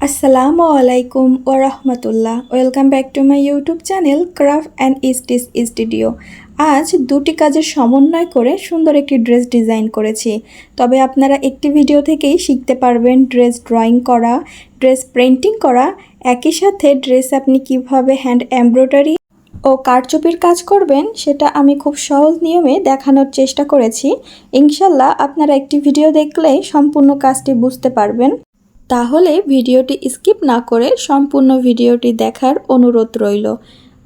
আসসালামু আলাইকুম ওয়া রাহমাতুল্লাহ। Welcome back to my YouTube channel craft and stitch studio. আজ দুটি কাজের সমন্বয় করে সুন্দর একটি ড্রেস ডিজাইন করেছি। তবে আপনারা একটি ভিডিও থেকেই শিখতে পারবেন ড্রেস ড্রয়িং করা, ড্রেস প্রিন্টিং করা, একই সাথে ড্রেস আপনি কিভাবে হ্যান্ড এমব্রয়ডারি ও কারচুপির কাজ করবেন সেটা আমি খুব সহজ নিয়মে দেখানোর চেষ্টা করেছি। ইনশাল্লাহ আপনারা একটি ভিডিও দেখলেই সম্পূর্ণ কাজটি বুঝতে পারবেন। তাহলে ভিডিওটি স্কিপ না করে সম্পূর্ণ ভিডিওটি দেখার অনুরোধ রইল।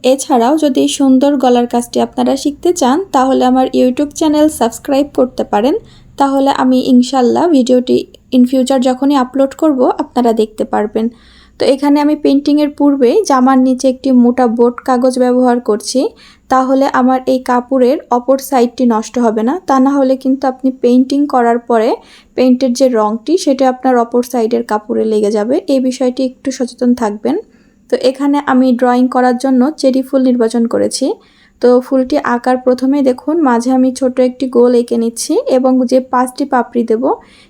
এছাড়াও যদি সুন্দর গলার কাজটি আপনারা শিখতে চান তাহলে আমার ইউটিউব চ্যানেল সাবস্ক্রাইব করতে পারেন। তাহলে আমি ইনশাল্লাহ ভিডিওটি ইন ফিউচার যখনই আপলোড করব আপনারা দেখতে পারবেন। তো এখানে আমি পেন্টিংয়ের পূর্বে জামার নিচে একটি মোটা বোর্ড কাগজ ব্যবহার করছি, তাহলে আমার এই কাপড়ের অপর সাইডটি নষ্ট হবে না। তা না হলে কিন্তু আপনি পেন্টিং করার পরে পেইন্টের যে রঙটি সেটা আপনার অপর সাইডের কাপড়ে লেগে যাবে। এই বিষয়টি একটু সচেতন থাকবেন। তো এখানে আমি ড্রয়িং করার জন্য চেরি ফুল নির্বাচন করেছি। তো ফুলটি আঁকার প্রথমেই দেখুন মাঝে আমি ছোট একটি গোল এঁকে নিচ্ছি এবং যে 5টি পাপড়ি দেব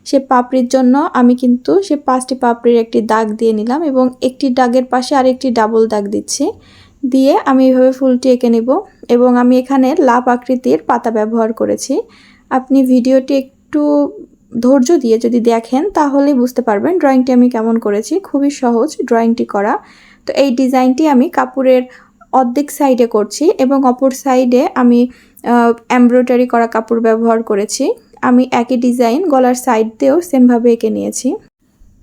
সে পাপড়ির জন্য আমি কিন্তু সে 5টি পাপড়ির একটি দাগ দিয়ে নিলাম এবং একটি দাগের পাশে আরেকটি ডাবল দাগ দিচ্ছি। দিয়ে আমি এইভাবে ফুলটি এঁকে নেব এবং আমি এখানে লাভ আকৃতির পাতা ব্যবহার করেছি। আপনি ভিডিওটি একটু ধৈর্য দিয়ে যদি দেখেন তাহলেই বুঝতে পারবেন ড্রয়িংটি আমি কেমন করেছি। খুবই সহজ ড্রয়িংটি করা। তো এই ডিজাইনটি আমি কাপড়ের অর্ধেক সাইডে করছি এবং অপর সাইডে আমি এমব্রয়ডারি করা কাপড় ব্যবহার করেছি। আমি একই ডিজাইন গলার সাইড দিয়েও সেমভাবে এঁকে নিয়েছি।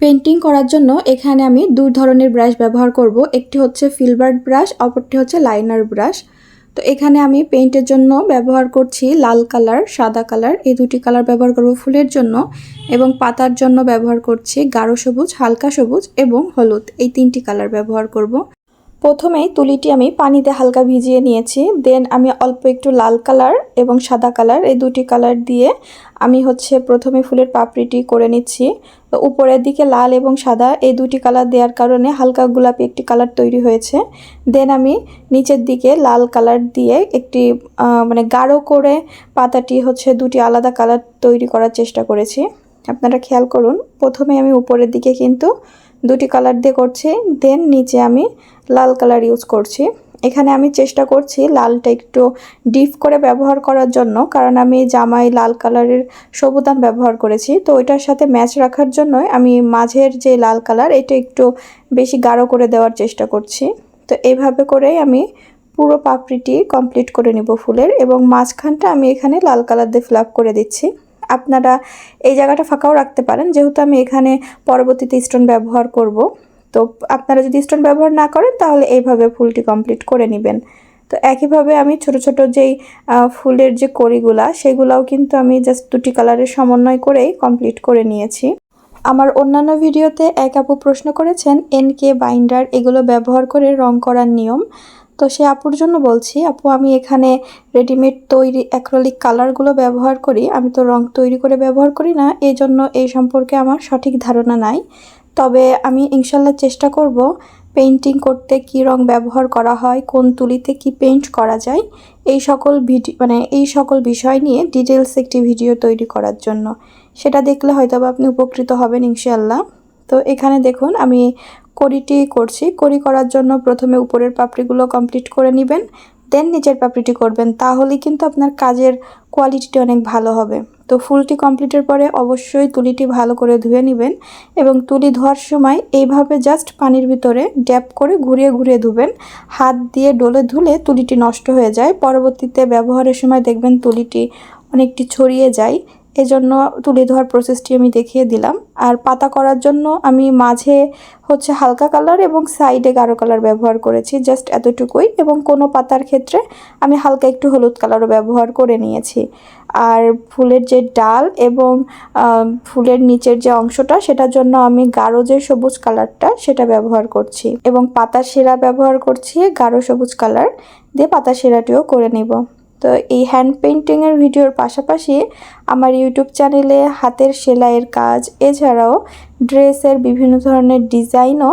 পেন্টিং করার জন্য এখানে আমি দুই ধরনের ব্রাশ ব্যবহার করব। একটি হচ্ছে ফিলবার্ট ব্রাশ, অপরটি হচ্ছে লাইনার ব্রাশ। তো এখানে আমি পেইন্টের জন্য ব্যবহার করছি লাল কালার, সাদা কালার, এই দুটি কালার ব্যবহার করব ফুলের জন্য, এবং পাতার জন্য ব্যবহার করছি গাঢ় সবুজ, হালকা সবুজ এবং হলুদ, এই 3টি কালার ব্যবহার করব। প্রথমেই তুলিটি আমি পানিতে হালকা ভিজিয়ে নিয়েছি। দেন আমি অল্প একটু লাল কালার এবং সাদা কালার, এই দুটি কালার দিয়ে আমি প্রথমে ফুলের পাপড়িটি করে নিচ্ছি। তো উপরের দিকে লাল এবং সাদা এই দুটি কালার দেওয়ার কারণে হালকা গোলাপি একটি কালার তৈরি হয়েছে। দেন আমি নিচের দিকে লাল কালার দিয়ে একটি গাঢ় করে পাতাটি দুটি আলাদা কালার তৈরি করার চেষ্টা করেছি। আপনারা খেয়াল করুন, প্রথমে আমি উপরের দিকে কিন্তু দুটি কালার দিয়ে করছি, দেন নিচে আমি লাল কালার ইউজ করছি। এখানে আমি চেষ্টা করছি লালটা একটু ডিপ করে ব্যবহার করার জন্য, কারণ আমি জামায় লাল কালারের সবুতাম ব্যবহার করেছি। তো ওইটার সাথে ম্যাচ রাখার জন্য আমি মাঝের যে লাল কালার এটা একটু বেশি গাঢ় করে দেওয়ার চেষ্টা করছি। তো এইভাবে করেই আমি পুরো পাপড়িটি কমপ্লিট করে নিব ফুলের, এবং মাঝখানটা আমি এখানে লাল কালার দিয়ে ফিল আপ করে দিচ্ছি। আপনারা এই জায়গাটা ফাঁকাও রাখতে পারেন, যেহেতু আমি এখানে পরবর্তীতে স্টোন ব্যবহার করব। তো আপনারা যদি স্টোন ব্যবহার না করেন তাহলে এইভাবে ফুলটি কমপ্লিট করে নেবেন। তো একইভাবে আমি ছোট ছোট যেই ফুলের যে কড়িগুলা সেগুলাও কিন্তু আমি জাস্ট দুটি কালারের সমন্বয় করেই কমপ্লিট করে নিয়েছি। আমার অন্যান্য ভিডিওতে এক আপু প্রশ্ন করেছেন এনকে বাইন্ডার এগুলো ব্যবহার করে রং করার নিয়ম। তো সে আপুর জন্য বলছি, আপু আমি এখানে রেডিমেড তৈরি অ্যাক্রিলিক কালারগুলো ব্যবহার করি, আমি তো রং তৈরি করে ব্যবহার করি না, এই জন্য এই সম্পর্কে আমার সঠিক ধারণা নাই। তবে আমি ইনশাল্লাহ চেষ্টা করব পেইন্টিং করতে কি রং ব্যবহার করা হয়, কোন তুলিতে কি পেইন্ট করা যায়, এই সকল বিষয় নিয়ে ডিটেলস একটি ভিডিও তৈরি করার জন্য। সেটা দেখলে হয়তো আপনি উপকৃত হবেন ইনশাল্লাহ। তো এখানে দেখুন আমি কড়িটি করছি। কড়ি করার জন্য প্রথমে উপরের পাপড়িগুলো কমপ্লিট করে নেবেন, দেন নিচের পাপড়িটি করবেন, তাহলেই কিন্তু আপনার কাজের কোয়ালিটিটি অনেক ভালো হবে। তো ফুলটি কমপ্লিটের পরে অবশ্যই তুলিটি ভালো করে ধুয়ে নেবেন, এবং তুলি ধোয়ার সময় এইভাবে জাস্ট পানির ভিতরে ড্যাপ করে ঘুরিয়ে ঘুরিয়ে ধুবেন। হাত দিয়ে ডলে ধুলে তুলিটি নষ্ট হয়ে যায়, পরবর্তীতে ব্যবহারের সময় দেখবেন তুলিটি অনেকটি ছড়িয়ে যায়। এজন্য তুলি ধোয়ার প্রসেসটি আমি দেখিয়ে দিলাম। আর পাতা করার জন্য আমি মাঝে হালকা কালার এবং সাইডে গাঢ় কালার ব্যবহার করেছি, জাস্ট এতটুকুই, এবং কোনো পাতার ক্ষেত্রে আমি হালকা একটু হলুদ কালারও ব্যবহার করে নিয়েছি। আর ফুলের যে ডাল এবং ফুলের নিচের যে অংশটা সেটার জন্য আমি গাঢ় যে সবুজ কালারটা সেটা ব্যবহার করছি, এবং পাতার শিরা ব্যবহার করছি গাঢ় সবুজ কালার দিয়ে পাতার শিরাটিও করে নেব। তো এই হ্যান্ড পেইন্টিংয়ের ভিডিওর পাশাপাশি আমার ইউটিউব চ্যানেলে হাতের সেলাইয়ের কাজ, এছাড়াও ড্রেসের বিভিন্ন ধরনের ডিজাইনও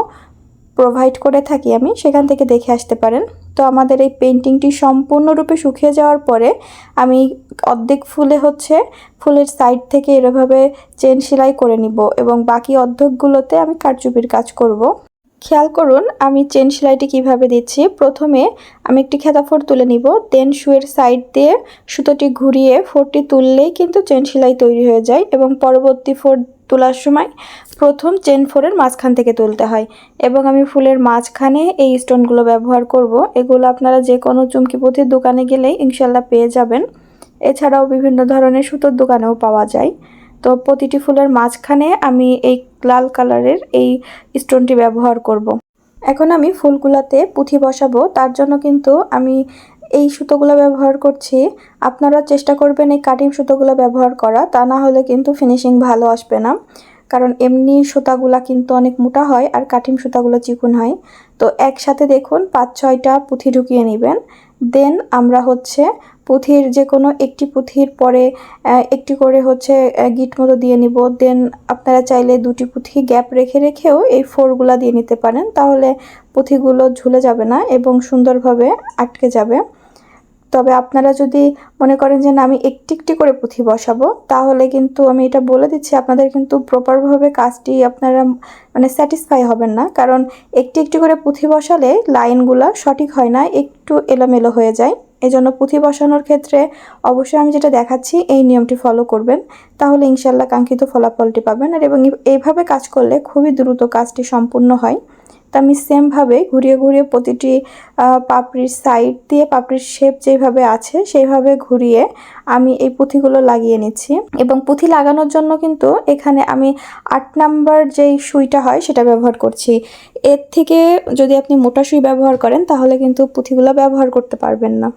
প্রোভাইড করে থাকি আমি, সেখান থেকে দেখে আসতে পারেন। তো আমাদের এই পেন্টিংটি সম্পূর্ণরূপে শুকিয়ে যাওয়ার পরে আমি অর্ধেক ফুলের সাইড থেকে এভাবে চেন সেলাই করে নিব এবং বাকি অর্ধেকগুলোতে আমি কারচুপির কাজ করব। খেয়াল করুন আমি চেন সেলাইটি কিভাবে দিচ্ছি। প্রথমে আমি একটি খেতা ফোর তুলে নিব, দেন শুয়ের সাইড দিয়ে সুতোটি ঘুরিয়ে ফোরটি তুললেই কিন্তু চেন সেলাই তৈরি হয়ে যায় এবং পরবর্তী ফোর তোলার সময় প্রথম চেন ফোরের মাঝখান থেকে তুলতে হয় এবং আমি ফুলের মাঝখানে এই স্টোনগুলো ব্যবহার করব। এগুলো আপনারা যে কোনো চুমকি পুঁথির দোকানে গেলেই ইনশাল্লাহ পেয়ে যাবেন, এছাড়াও বিভিন্ন ধরনের সুতোর দোকানেও পাওয়া যায়। তো প্রতিটি ফুলের মাঝখানে আমি এই লাল কালারের এই স্টোনটি ব্যবহার করব। এখন আমি ফুলগুলোতে পুঁথি বসাবো, তার জন্য কিন্তু আমি এই সুতোগুলো ব্যবহার করছি। আপনারা চেষ্টা করবেন এই কাটিং সুতোগুলো ব্যবহার করা, তা না হলে কিন্তু ফিনিশিং ভালো আসবে না, কারণ এমনি সুতাগুলা কিন্তু অনেক মোটা হয় আর কাটিং সুতাগুলো চিকন হয়। তো একসাথে দেখুন 5-6টা পুঁথি ঢুকিয়ে নেবেন। দেন আমরা পুঁথির যে কোনো একটি পুঁথির পরে একটি করে গিট মতো দিয়ে নিব। দেন আপনারা চাইলে দুটি পুঁথি গ্যাপ রেখেও এই ফোরগুলা দিয়ে নিতে পারেন, তাহলে পুঁথিগুলো ঝুলে যাবে না এবং সুন্দরভাবে আটকে যাবে। তবে আপনারা যদি মনে করেন যে না আমি একটি করে পুঁথি বসাবো, তাহলে কিন্তু আমি এটা বলে দিচ্ছি আপনাদের কিন্তু প্রপারভাবে কাজটি আপনারা স্যাটিসফাই হবেন না, কারণ একটি করে পুঁথি বসালে লাইনগুলো সঠিক হয় না, একটু এলোমেলো হয়ে যায়। এজন্য পুঁথি বসানোর ক্ষেত্রে অবশ্যই আমি যেটা দেখাচ্ছি এই নিয়মটি ফলো করবেন, তাহলে ইনশাল্লাহ কাঙ্ক্ষিত ফলাফলটি পাবেন। আর এবং এইভাবে কাজ করলে খুবই দ্রুত কাজটি সম্পূর্ণ হয়। তা আমি সেমভাবে ঘুরিয়ে প্রতিটি পাপড়ির সাইড দিয়ে পাপড়ির শেপ যেভাবে আছে সেইভাবে ঘুরিয়ে আমি এই পুঁথিগুলো লাগিয়ে নিচ্ছি। এবং পুঁথি লাগানোর জন্য কিন্তু এখানে আমি 8 নাম্বার যেই সুইটা হয় সেটা ব্যবহার করছি। এর থেকে যদি আপনি মোটা সুই ব্যবহার করেন তাহলে কিন্তু পুঁথিগুলো ব্যবহার করতে পারবেন না।